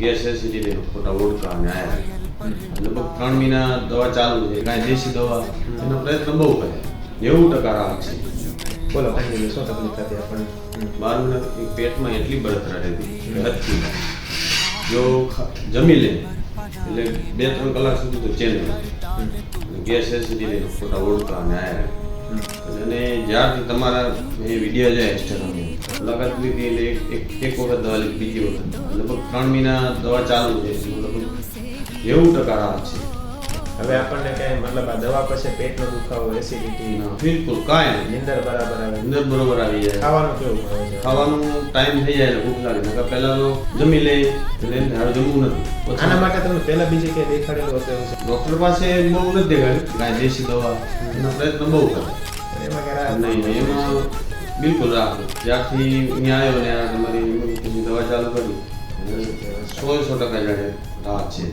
Gas acidity ખોટા ઓડકા અને આયા લગભગ 3 મહિના દવા ચાલુ છે, કાંઈ દેશી દવા એનો પ્રયત્ન બહુ કરે, 90% રાહત છે. બોલો કંઈ શું તકલીફ થતી આપણને? બાળને પેટમાં એટલી બળતરા રહેતી હદથી, જો જમી લે એટલે 2-3 કલાક સુધી તો ચેન ગેસ એસિડિટી ખોટા ઓડકા અને આયા અને જ્યારથી તમારા એ વિડીયો જાય ઇન્સ્ટાગ્રામમાં મુલાકાત લીધી એટલે એક વખત દવા લીધી, બીજી વખત લગભગ 3 મહિના દવા ચાલુ છે, લગભગ 90% રાહત છે. હવે આપણને કઈ મતલબ આ દવા પછી પેટનો દુખાવો, એસિડિટી, બિલકુલ કાંઈ નહીં. નીંદર બરાબર આવે, અંદર બરોબર આવી જાય, ખાવાનું કેવું મળે છે? ખાવાનું ટાઈમ થઈ જાય એટલે ભૂખ લાગે, નકર પહેલા તો જમી લે એટલે એમ થાય, હવે જમવું નથી. આના માટે તમે પહેલા બીજી કઈ દેખાડેલું હશે એવું છે? ડોક્ટર પાસે બહુ નથી દેખાડ્યું, કાંઈ દેશી દવા એનો પ્રયત્ન બહુ કરે. એમાં કઈ રાહત નહીં એમાં બિલકુલ રાહત. જ્યારથી અહીંયા આવ્યો ને આ તમારી દવા ચાલુ કરી 100% જાણે રાહત છે.